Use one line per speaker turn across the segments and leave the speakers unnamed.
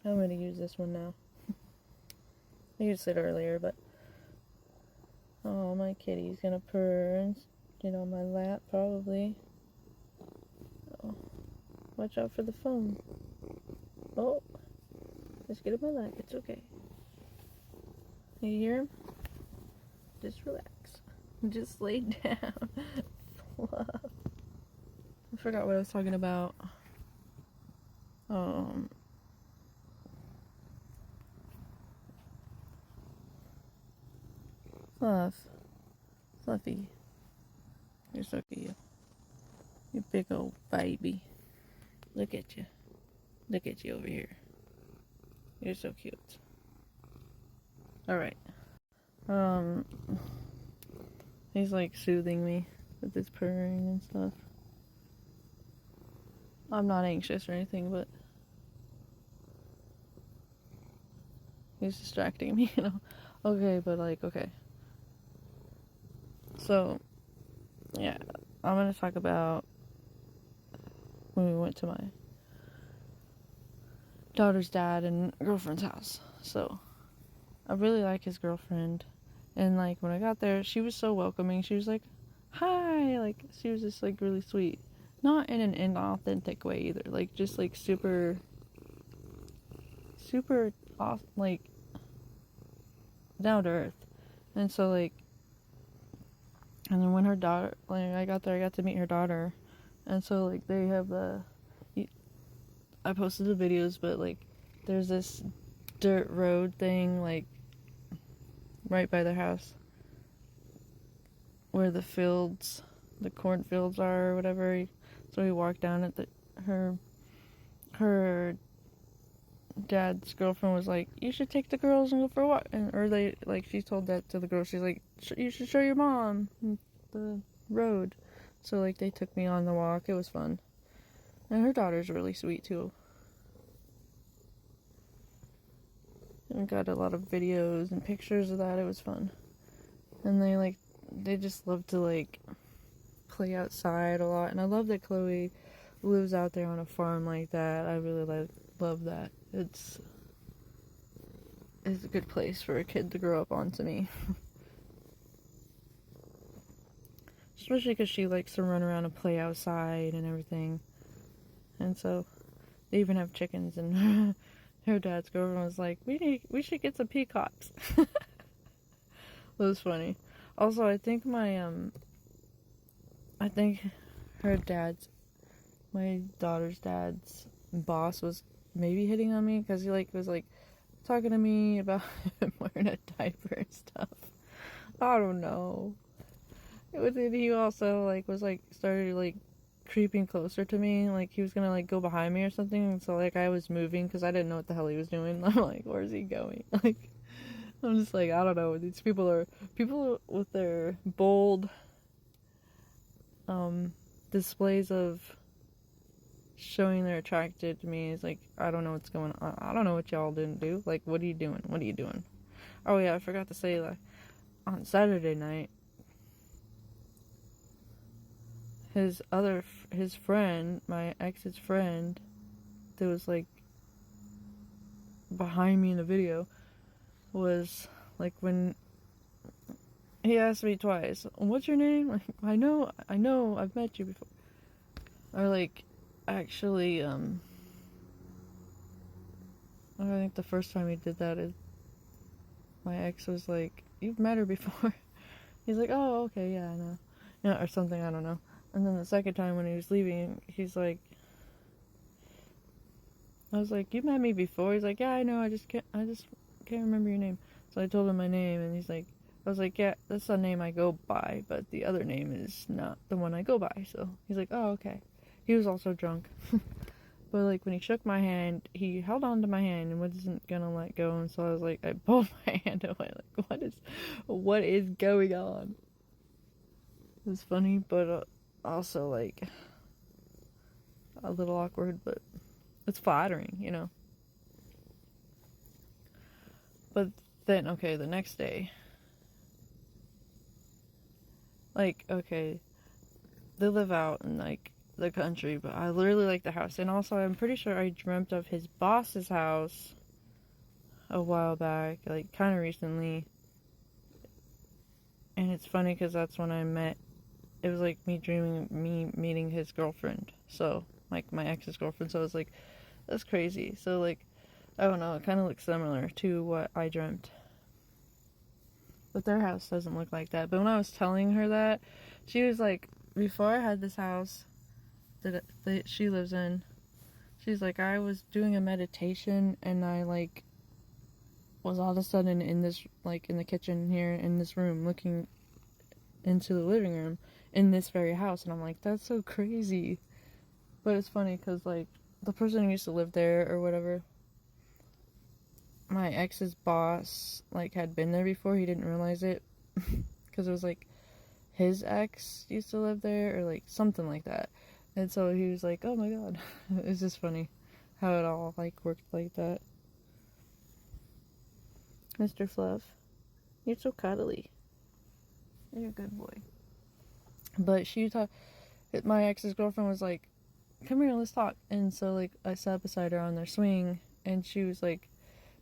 I'm gonna use this one now. I used it earlier, but oh, my kitty's gonna purr and get on my lap probably. Oh, watch out for the phone. Oh, just get in my lap. It's okay. You hear him? Just relax. Just lay down. Fluff. I forgot what I was talking about. Fluff. Fluffy. You're so cute. You big old baby. Look at you. Look at you over here. You're so cute. Alright. He's like soothing me with his purring and stuff. I'm not anxious or anything, but he's distracting me, you know. Okay, but like, okay. So, yeah, I'm gonna talk about when we went to my daughter's dad and girlfriend's house. So, I really like his girlfriend. And like, when I got there, she was so welcoming. She was like, hi, like, she was just like really sweet. Not in an inauthentic way either. Like, just like super off, like, down to earth. And so, like, and then when her daughter, like, I got there, I got to meet her daughter. And so, like, they have I posted the videos, but like, there's this dirt road thing, like, right by their house where the fields, the cornfields are or whatever. So we walked down at her dad's girlfriend was like, you should take the girls and go for a walk. And, or they, like, she told that to the girls. She's like, you should show your mom the road. So, like, they took me on the walk. It was fun. And her daughter's really sweet, too. And got a lot of videos and pictures of that. It was fun. And they just love to, like, play outside a lot. And I love that Chloe lives out there on a farm like that. I really love that. It's a good place for a kid to grow up on, to me. Especially because she likes to run around and play outside and everything. And so they even have chickens, and her dad's girlfriend was like, we should get some peacocks. It was funny. Also, I think my daughter's dad's boss was maybe hitting on me, because he was like talking to me about him wearing a diaper and stuff. I don't know. He also like was like started like creeping closer to me, like he was gonna like go behind me or something. And so like I was moving because I didn't know what the hell he was doing. I'm like, where's he going? Like, I'm just like, I don't know. These people with their bold displays of showing they're attracted to me. Is like, I don't know what's going on. I don't know what y'all didn't do. Like, what are you doing? What are you doing? Oh yeah, I forgot to say, like, on Saturday night, his friend, my ex's friend, that was like behind me in the video, was like, when he asked me twice, what's your name? Like, I know, I've met you before. Or like, actually, I think the first time he did that is my ex was like, you've met her before. He's like, oh, okay, yeah, I know. Yeah, or something, I don't know. And then the second time when he was leaving, he's like, I was like, you met me before? He's like, yeah, I know, I just can't remember your name. So I told him my name, and I was like, yeah, that's the name I go by, but the other name is not the one I go by. So he's like, oh, okay. He was also drunk. But like, when he shook my hand, he held on to my hand and wasn't gonna let go. And so I was like, I pulled my hand away. Like, what is going on? It was funny, but also like a little awkward, but it's flattering, you know. But then, okay, the next day, like, okay, they live out in like the country, but I really like the house. And also, I'm pretty sure I dreamt of his boss's house a while back, like kind of recently. And it's funny because that's when I met. It was like me dreaming me meeting his girlfriend. So, like my ex's girlfriend. So I was like, that's crazy. So like, I don't know. It kind of looks similar to what I dreamt. But their house doesn't look like that. But when I was telling her that, she was like, before I had this house that she lives in, she's like, I was doing a meditation and I like was all of a sudden in this, like in the kitchen here in this room looking into the living room in this very house. And I'm like, that's so crazy. But it's funny because like the person who used to live there or whatever, my ex's boss like had been there before. He didn't realize it because it was like his ex used to live there or like something like that. And so he was like, oh my god. It's just funny how it all like worked like that. Mr. Fluff, you're so cuddly. You're a good boy. But my ex's girlfriend was like, come here, let's talk. And so like I sat beside her on their swing and she was like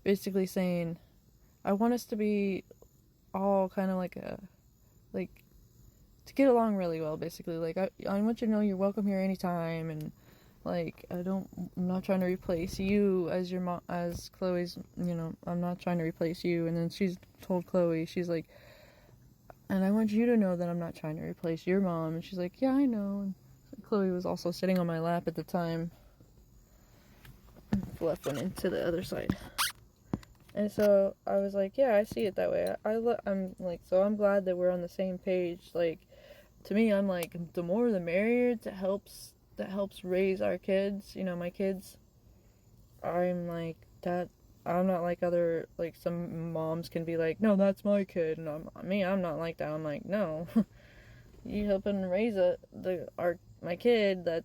basically saying, I want us to be all kind of like to get along really well, basically. Like, I want you to know you're welcome here anytime, and like, I'm not trying to replace you as your mom, as Chloe's, I'm not trying to replace you. And then she's told Chloe, she's like, and I want you to know that I'm not trying to replace your mom. And she's like, yeah, I know. And Chloe was also sitting on my lap at the time. Fluff went into the other side. And so I was like, yeah, I see it that way. I'm like, so I'm glad that we're on the same page. Like, to me, I'm like, the more the merrier. That helps raise our kids, my kids. I'm like that. I'm not like other, like some moms can be like, no, that's my kid. And I'm not like that. I'm like, no, you helping raise my kid, that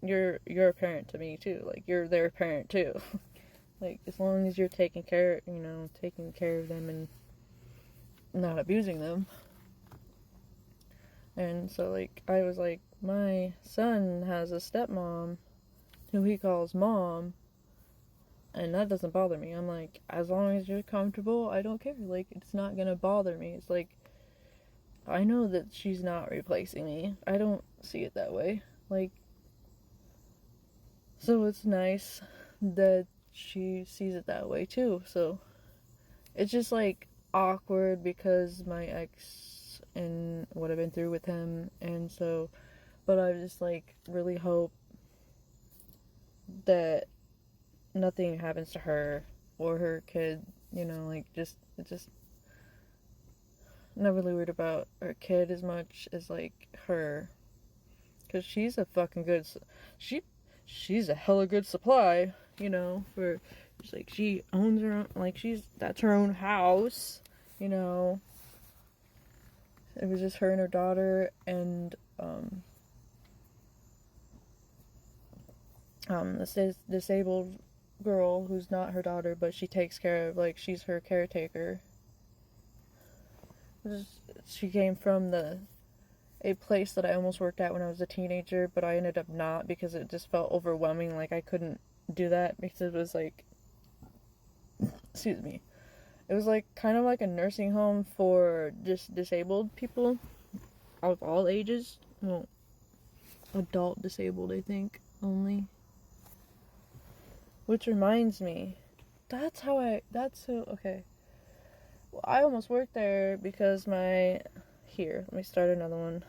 you're a parent to me too. Like, you're their parent too. Like, as long as you're taking care of them and not abusing them. And so, like, I was like, my son has a stepmom who he calls mom, and that doesn't bother me. I'm like, as long as you're comfortable, I don't care. Like, it's not gonna bother me. It's like, I know that she's not replacing me. I don't see it that way. Like, so it's nice that she sees it that way too. So it's just like awkward because my ex and what I've been through with him, and so, but I just like really hope that nothing happens to her or her kid, like just not really worried about her kid as much as like her, because she's a fucking good, she's a hella good supply, for, it's like she owns her own, like that's her own house, It was just her and her daughter, and this disabled girl who's not her daughter, but she takes care of, like, she's her caretaker. She came from a place that I almost worked at when I was a teenager, but I ended up not because it just felt overwhelming. Like, I couldn't do that because it was like, excuse me, it was like kind of like a nursing home for just disabled people of all ages. Well, adult disabled, I think, only. Which reminds me, okay. Well, I almost worked there because let me start another one.